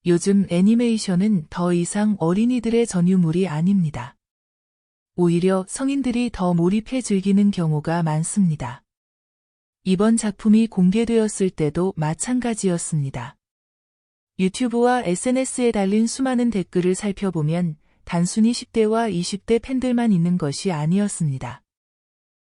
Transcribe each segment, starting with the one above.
요즘 애니메이션은 더 이상 어린이들의 전유물이 아닙니다. 오히려 성인들이 더 몰입해 즐기는 경우가 많습니다. 이번 작품이 공개되었을 때도 마찬가지였습니다. 유튜브와 SNS에 달린 수많은 댓글을 살펴보면 단순히 10대와 20대 팬들만 있는 것이 아니었습니다.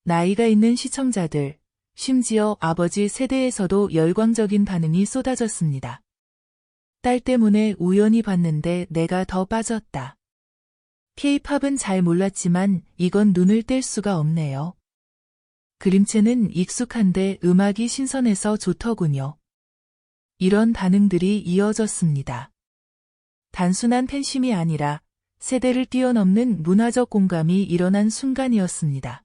나이가 있는 시청자들, 심지어 아버지 세대에서도 열광적인 반응이 쏟아졌습니다. 딸 때문에 우연히 봤는데 내가 더 빠졌다. K-팝은 잘 몰랐지만 이건 눈을 뗄 수가 없네요. 그림체는 익숙한데 음악이 신선해서 좋더군요. 이런 반응들이 이어졌습니다. 단순한 팬심이 아니라 세대를 뛰어넘는 문화적 공감이 일어난 순간이었습니다.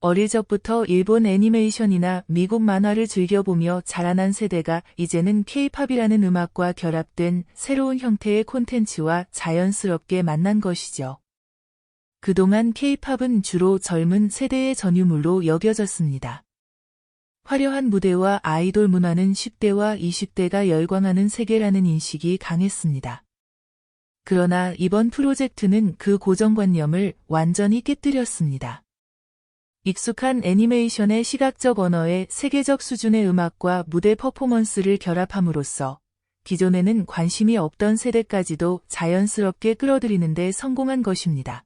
어릴 적부터 일본 애니메이션이나 미국 만화를 즐겨보며 자라난 세대가 이제는 K-팝이라는 음악과 결합된 새로운 형태의 콘텐츠와 자연스럽게 만난 것이죠. 그동안 K-팝은 주로 젊은 세대의 전유물로 여겨졌습니다. 화려한 무대와 아이돌 문화는 10대와 20대가 열광하는 세계라는 인식이 강했습니다. 그러나 이번 프로젝트는 그 고정관념을 완전히 깨뜨렸습니다. 익숙한 애니메이션의 시각적 언어에 세계적 수준의 음악과 무대 퍼포먼스를 결합함으로써 기존에는 관심이 없던 세대까지도 자연스럽게 끌어들이는 데 성공한 것입니다.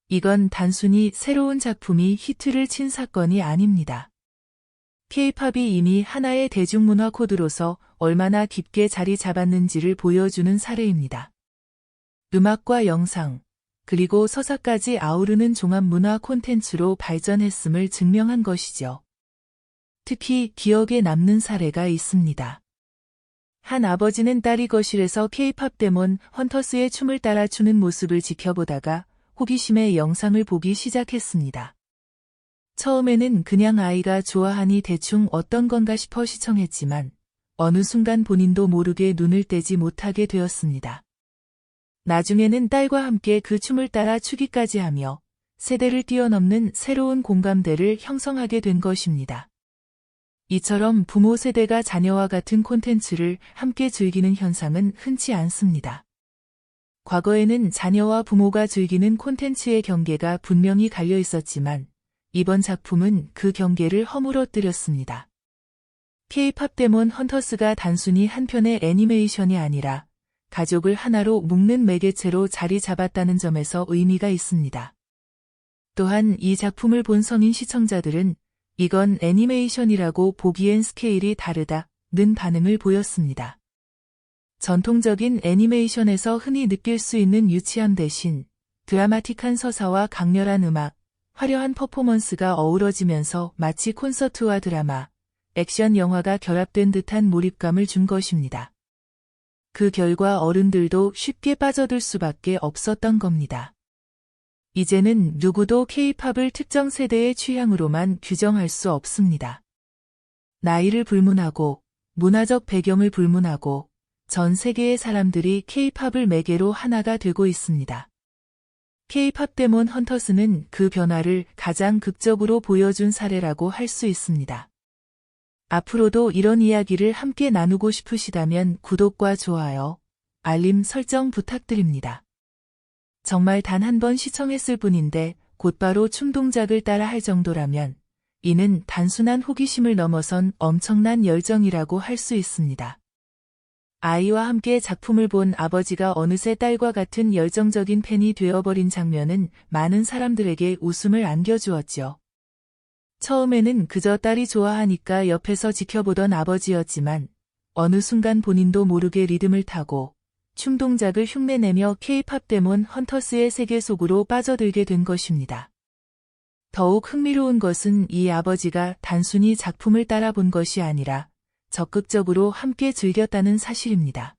이건 단순히 새로운 작품이 히트를 친 사건이 아닙니다. K-팝이 이미 하나의 대중문화 코드로서 얼마나 깊게 자리 잡았는지를 보여주는 사례입니다. 음악과 영상, 그리고 서사까지 아우르는 종합 문화 콘텐츠로 발전했음을 증명한 것이죠. 특히 기억에 남는 사례가 있습니다. 한 아버지는 딸이 거실에서 K-팝 데몬 헌터스의 춤을 따라 추는 모습을 지켜보다가 호기심에 영상을 보기 시작했습니다. 처음에는 그냥 아이가 좋아하니 대충 어떤 건가 싶어 시청했지만 어느 순간 본인도 모르게 눈을 떼지 못하게 되었습니다. 나중에는 딸과 함께 그 춤을 따라 추기까지 하며 세대를 뛰어넘는 새로운 공감대를 형성하게 된 것입니다. 이처럼 부모 세대가 자녀와 같은 콘텐츠를 함께 즐기는 현상은 흔치 않습니다. 과거에는 자녀와 부모가 즐기는 콘텐츠의 경계가 분명히 갈려 있었지만 이번 작품은 그 경계를 허물어뜨렸습니다. K-팝 데몬 헌터스가 단순히 한 편의 애니메이션이 아니라 가족을 하나로 묶는 매개체로 자리 잡았다는 점에서 의미가 있습니다. 또한 이 작품을 본 성인 시청자들은 이건 애니메이션이라고 보기엔 스케일이 다르다는 반응을 보였습니다. 전통적인 애니메이션에서 흔히 느낄 수 있는 유치함 대신 드라마틱한 서사와 강렬한 음악, 화려한 퍼포먼스가 어우러지면서 마치 콘서트와 드라마, 액션 영화가 결합된 듯한 몰입감을 준 것입니다. 그 결과 어른들도 쉽게 빠져들 수밖에 없었던 겁니다. 이제는 누구도 K-팝을 특정 세대의 취향으로만 규정할 수 없습니다. 나이를 불문하고 문화적 배경을 불문하고 전 세계의 사람들이 K-팝을 매개로 하나가 되고 있습니다. K-팝 데몬 헌터스는 그 변화를 가장 극적으로 보여준 사례라고 할 수 있습니다. 앞으로도 이런 이야기를 함께 나누고 싶으시다면 구독과 좋아요, 알림 설정 부탁드립니다. 정말 단 한 번 시청했을 뿐인데 곧바로 춤 동작을 따라 할 정도라면 이는 단순한 호기심을 넘어선 엄청난 열정이라고 할 수 있습니다. 아이와 함께 작품을 본 아버지가 어느새 딸과 같은 열정적인 팬이 되어버린 장면은 많은 사람들에게 웃음을 안겨주었죠. 처음에는 그저 딸이 좋아하니까 옆에서 지켜보던 아버지였지만 어느 순간 본인도 모르게 리듬을 타고 춤 동작을 흉내내며 K-팝 데몬 헌터스의 세계 속으로 빠져들게 된 것입니다. 더욱 흥미로운 것은 이 아버지가 단순히 작품을 따라 본 것이 아니라 적극적으로 함께 즐겼다는 사실입니다.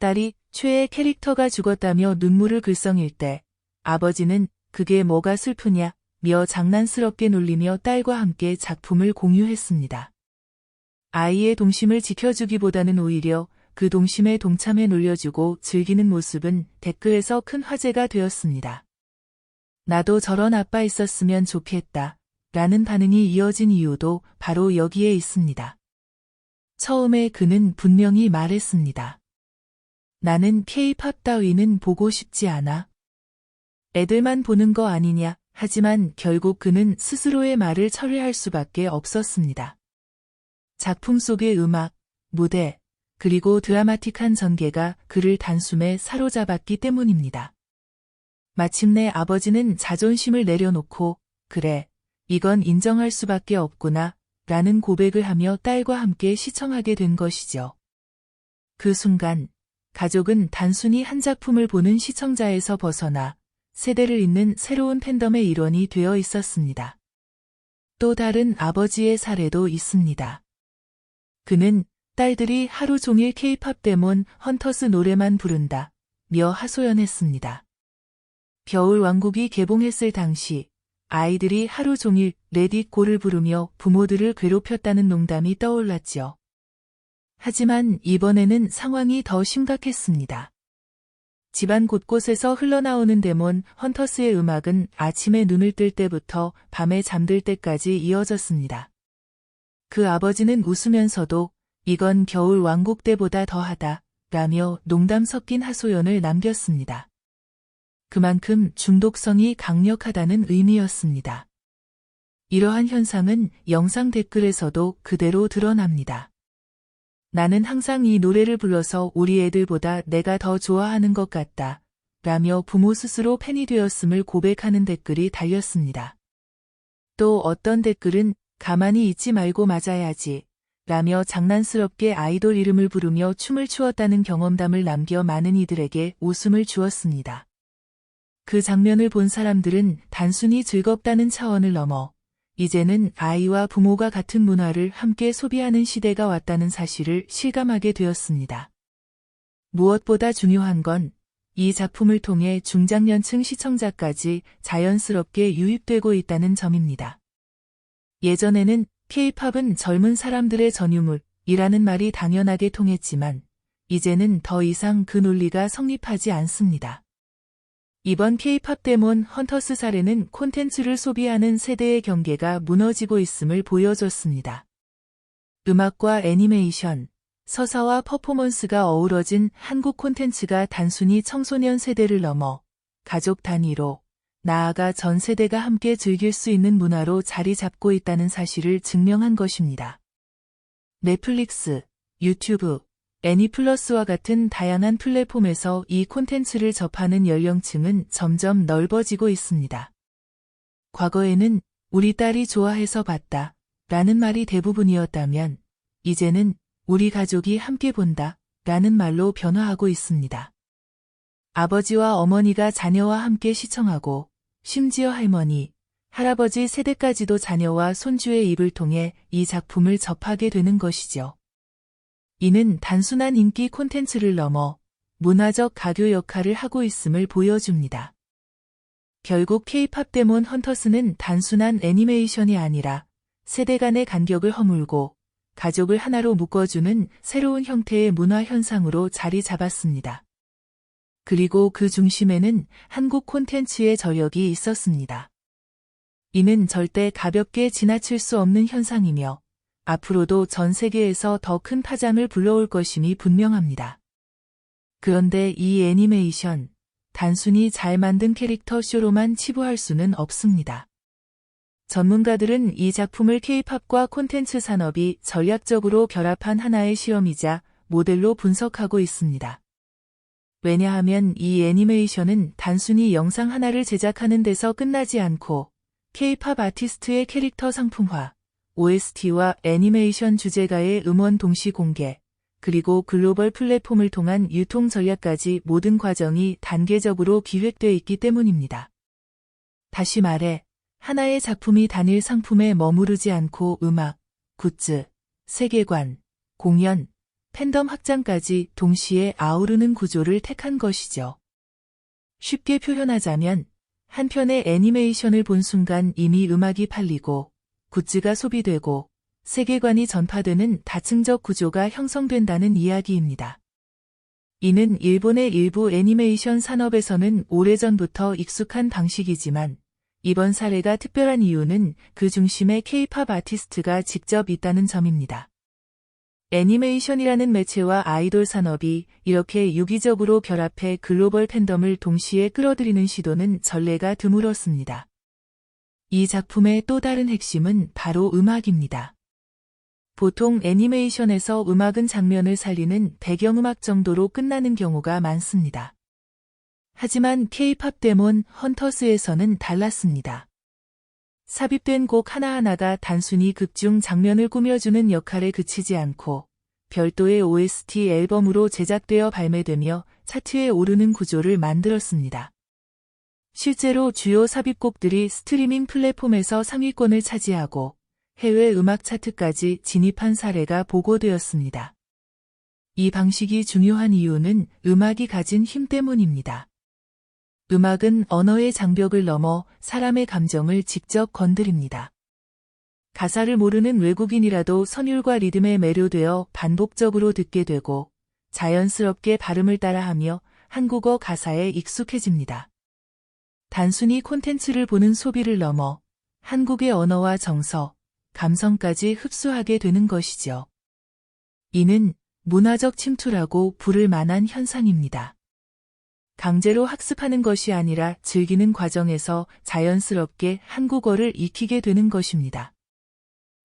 딸이 최애 캐릭터가 죽었다며 눈물을 글썽일 때 아버지는 그게 뭐가 슬프냐 며 장난스럽게 놀리며 딸과 함께 작품을 공유했습니다. 아이의 동심을 지켜주기보다는 오히려 그 동심에 동참해 놀려주고 즐기는 모습은 댓글에서 큰 화제가 되었습니다. 나도 저런 아빠 있었으면 좋겠다 라는 반응이 이어진 이유도 바로 여기에 있습니다. 처음에 그는 분명히 말했습니다. 나는 K-팝 따위는 보고 싶지 않아. 애들만 보는 거 아니냐. 하지만 결국 그는 스스로의 말을 철회할 수밖에 없었습니다. 작품 속의 음악, 무대, 그리고 드라마틱한 전개가 그를 단숨에 사로잡았기 때문입니다. 마침내 아버지는 자존심을 내려놓고 그래, 이건 인정할 수밖에 없구나 라는 고백을 하며 딸과 함께 시청하게 된 것이죠. 그 순간 가족은 단순히 한 작품을 보는 시청자에서 벗어나 세대를 잇는 새로운 팬덤의 일원이 되어 있었습니다. 또 다른 아버지의 사례도 있습니다. 그는 딸들이 하루 종일 K-팝 데몬 헌터스 노래만 부른다 며 하소연했습니다. 겨울 왕국이 개봉했을 당시 아이들이 하루 종일 레딧 고를 부르며 부모들을 괴롭혔다는 농담이 떠올랐지요. 하지만 이번에는 상황이 더 심각했습니다. 집안 곳곳에서 흘러나오는 데몬 헌터스의 음악은 아침에 눈을 뜰 때부터 밤에 잠들 때까지 이어졌습니다. 그 아버지는 웃으면서도 이건 겨울 왕국 때보다 더하다 라며 농담 섞인 하소연을 남겼습니다. 그만큼 중독성이 강력하다는 의미였습니다. 이러한 현상은 영상 댓글에서도 그대로 드러납니다. 나는 항상 이 노래를 불러서 우리 애들보다 내가 더 좋아하는 것 같다 라며 부모 스스로 팬이 되었음을 고백하는 댓글이 달렸습니다. 또 어떤 댓글은 가만히 있지 말고 맞아야지 라며 장난스럽게 아이돌 이름을 부르며 춤을 추었다는 경험담을 남겨 많은 이들에게 웃음을 주었습니다. 그 장면을 본 사람들은 단순히 즐겁다는 차원을 넘어 이제는 아이와 부모가 같은 문화를 함께 소비하는 시대가 왔다는 사실을 실감하게 되었습니다. 무엇보다 중요한 건 이 작품을 통해 중장년층 시청자까지 자연스럽게 유입되고 있다는 점입니다. 예전에는 K-팝은 젊은 사람들의 전유물이라는 말이 당연하게 통했지만 이제는 더 이상 그 논리가 성립하지 않습니다. 이번 K-팝 데몬 헌터스 사례는 콘텐츠를 소비하는 세대의 경계가 무너지고 있음을 보여줬습니다. 음악과 애니메이션, 서사와 퍼포먼스가 어우러진 한국 콘텐츠가 단순히 청소년 세대를 넘어 가족 단위로 나아가 전 세대가 함께 즐길 수 있는 문화로 자리 잡고 있다는 사실을 증명한 것입니다. 넷플릭스, 유튜브, 애니플러스와 같은 다양한 플랫폼에서 이 콘텐츠를 접하는 연령층은 점점 넓어지고 있습니다. 과거에는 우리 딸이 좋아해서 봤다 라는 말이 대부분이었다면 이제는 우리 가족이 함께 본다 라는 말로 변화하고 있습니다. 아버지와 어머니가 자녀와 함께 시청하고 심지어 할머니, 할아버지 세대까지도 자녀와 손주의 입을 통해 이 작품을 접하게 되는 것이죠. 이는 단순한 인기 콘텐츠를 넘어 문화적 가교 역할을 하고 있음을 보여줍니다. 결국 K-팝 데몬 헌터스는 단순한 애니메이션이 아니라 세대 간의 간격을 허물고 가족을 하나로 묶어주는 새로운 형태의 문화 현상으로 자리 잡았습니다. 그리고 그 중심에는 한국 콘텐츠의 저력이 있었습니다. 이는 절대 가볍게 지나칠 수 없는 현상이며 앞으로도 전 세계에서 더 큰 파장을 불러올 것임이 분명합니다. 그런데 이 애니메이션, 단순히 잘 만든 캐릭터 쇼로만 치부할 수는 없습니다. 전문가들은 이 작품을 K-팝과 콘텐츠 산업이 전략적으로 결합한 하나의 시험이자 모델로 분석하고 있습니다. 왜냐하면 이 애니메이션은 단순히 영상 하나를 제작하는 데서 끝나지 않고 K-팝 아티스트의 캐릭터 상품화, OST와 애니메이션 주제가의 음원 동시 공개, 그리고 글로벌 플랫폼을 통한 유통 전략까지 모든 과정이 단계적으로 기획되어 있기 때문입니다. 다시 말해, 하나의 작품이 단일 상품에 머무르지 않고 음악, 굿즈, 세계관, 공연, 팬덤 확장까지 동시에 아우르는 구조를 택한 것이죠. 쉽게 표현하자면 한 편의 애니메이션을 본 순간 이미 음악이 팔리고 굿즈가 소비되고 세계관이 전파되는 다층적 구조가 형성된다는 이야기입니다. 이는 일본의 일부 애니메이션 산업에서는 오래전부터 익숙한 방식이지만 이번 사례가 특별한 이유는 그 중심에 K-팝 아티스트가 직접 있다는 점입니다. 애니메이션이라는 매체와 아이돌 산업이 이렇게 유기적으로 결합해 글로벌 팬덤을 동시에 끌어들이는 시도는 전례가 드물었습니다. 이 작품의 또 다른 핵심은 바로 음악입니다. 보통 애니메이션에서 음악은 장면을 살리는 배경음악 정도로 끝나는 경우가 많습니다. 하지만 K-팝 데몬 헌터스에서는 달랐습니다. 삽입된 곡 하나하나가 단순히 극중 장면을 꾸며주는 역할에 그치지 않고 별도의 OST 앨범으로 제작되어 발매되며 차트에 오르는 구조를 만들었습니다. 실제로 주요 삽입곡들이 스트리밍 플랫폼에서 상위권을 차지하고 해외 음악 차트까지 진입한 사례가 보고되었습니다. 이 방식이 중요한 이유는 음악이 가진 힘 때문입니다. 음악은 언어의 장벽을 넘어 사람의 감정을 직접 건드립니다. 가사를 모르는 외국인이라도 선율과 리듬에 매료되어 반복적으로 듣게 되고 자연스럽게 발음을 따라하며 한국어 가사에 익숙해집니다. 단순히 콘텐츠를 보는 소비를 넘어 한국의 언어와 정서, 감성까지 흡수하게 되는 것이죠. 이는 문화적 침투라고 부를 만한 현상입니다. 강제로 학습하는 것이 아니라 즐기는 과정에서 자연스럽게 한국어를 익히게 되는 것입니다.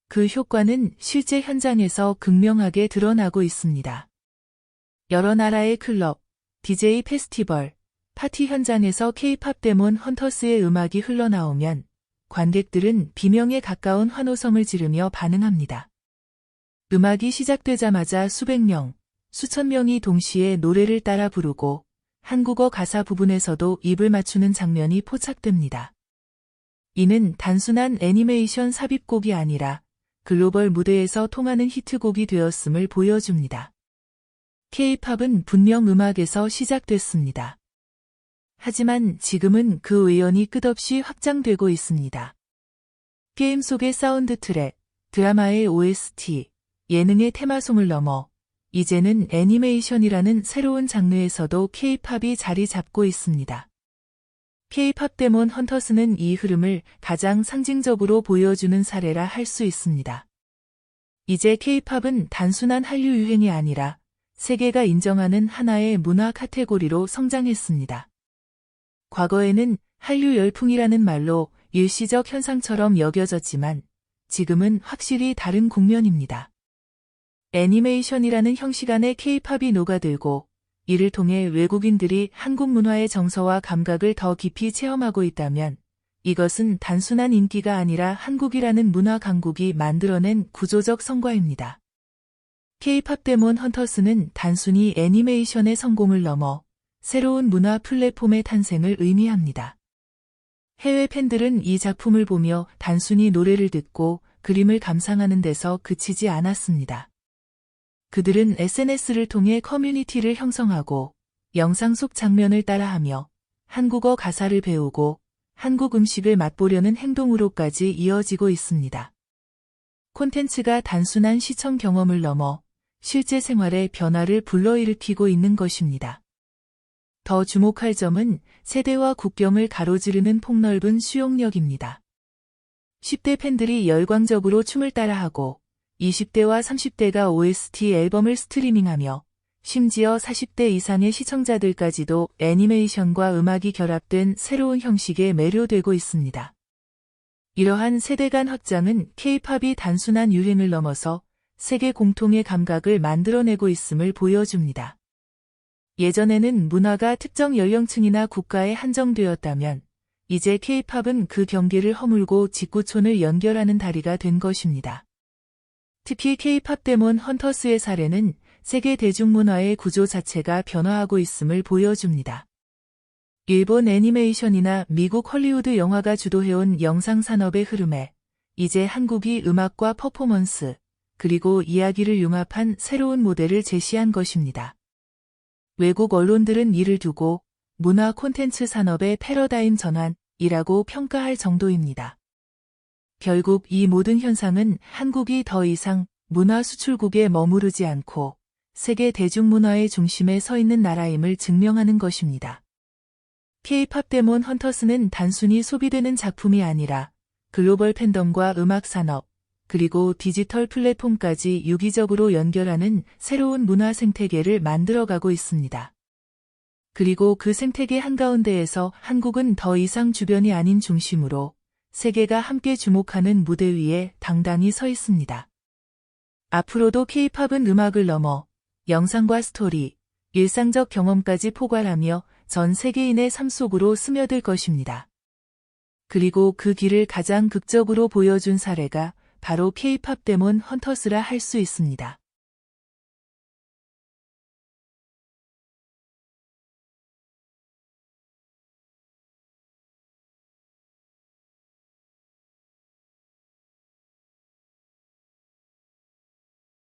그 효과는 실제 현장에서 극명하게 드러나고 있습니다. 여러 나라의 클럽, DJ 페스티벌, 파티 현장에서 K-팝 데몬 헌터스의 음악이 흘러나오면 관객들은 비명에 가까운 환호성을 지르며 반응합니다. 음악이 시작되자마자 수백 명, 수천 명이 동시에 노래를 따라 부르고 한국어 가사 부분에서도 입을 맞추는 장면이 포착됩니다. 이는 단순한 애니메이션 삽입곡이 아니라 글로벌 무대에서 통하는 히트곡이 되었음을 보여줍니다. K-팝은 분명 음악에서 시작됐습니다. 하지만 지금은 그 의연이 끝없이 확장되고 있습니다. 게임 속의 사운드 트랙, 드라마의 OST, 예능의 테마송을 넘어 이제는 애니메이션이라는 새로운 장르에서도 K-팝이 자리 잡고 있습니다. K-팝 데몬 헌터스는 이 흐름을 가장 상징적으로 보여주는 사례라 할 수 있습니다. 이제 K-팝은 단순한 한류 유행이 아니라 세계가 인정하는 하나의 문화 카테고리로 성장했습니다. 과거에는 한류 열풍이라는 말로 일시적 현상처럼 여겨졌지만 지금은 확실히 다른 국면입니다. 애니메이션이라는 형식 안에 K-팝이 녹아들고 이를 통해 외국인들이 한국 문화의 정서와 감각을 더 깊이 체험하고 있다면 이것은 단순한 인기가 아니라 한국이라는 문화 강국이 만들어낸 구조적 성과입니다. K-팝 데몬 헌터스는 단순히 애니메이션의 성공을 넘어 새로운 문화 플랫폼의 탄생을 의미합니다. 해외 팬들은 이 작품을 보며 단순히 노래를 듣고 그림을 감상하는 데서 그치지 않았습니다. 그들은 SNS를 통해 커뮤니티를 형성하고 영상 속 장면을 따라하며 한국어 가사를 배우고 한국 음식을 맛보려는 행동으로까지 이어지고 있습니다. 콘텐츠가 단순한 시청 경험을 넘어 실제 생활의 변화를 불러일으키고 있는 것입니다. 더 주목할 점은 세대와 국경을 가로지르는 폭넓은 수용력입니다. 10대 팬들이 열광적으로 춤을 따라하고 20대와 30대가 OST 앨범을 스트리밍하며 심지어 40대 이상의 시청자들까지도 애니메이션과 음악이 결합된 새로운 형식에 매료되고 있습니다. 이러한 세대 간 확장은 K-팝이 단순한 유행을 넘어서 세계 공통의 감각을 만들어내고 있음을 보여줍니다. 예전에는 문화가 특정 연령층이나 국가에 한정되었다면 이제 K-팝은 그 경계를 허물고 직구촌을 연결하는 다리가 된 것입니다. 특히 K-팝 데몬 헌터스의 사례는 세계 대중문화의 구조 자체가 변화하고 있음을 보여줍니다. 일본 애니메이션이나 미국 헐리우드 영화가 주도해온 영상산업의 흐름에 이제 한국이 음악과 퍼포먼스, 그리고 이야기를 융합한 새로운 모델을 제시한 것입니다. 외국 언론들은 이를 두고 문화 콘텐츠 산업의 패러다임 전환이라고 평가할 정도입니다. 결국 이 모든 현상은 한국이 더 이상 문화 수출국에 머무르지 않고 세계 대중문화의 중심에 서 있는 나라임을 증명하는 것입니다. K-팝 데몬 헌터스는 단순히 소비되는 작품이 아니라 글로벌 팬덤과 음악 산업, 그리고 디지털 플랫폼까지 유기적으로 연결하는 새로운 문화 생태계를 만들어가고 있습니다. 그리고 그 생태계 한가운데에서 한국은 더 이상 주변이 아닌 중심으로 세계가 함께 주목하는 무대 위에 당당히 서 있습니다. 앞으로도 K-팝은 음악을 넘어 영상과 스토리, 일상적 경험까지 포괄하며 전 세계인의 삶 속으로 스며들 것입니다. 그리고 그 길을 가장 극적으로 보여준 사례가 바로 K-팝 데몬 헌터스라 할 수 있습니다.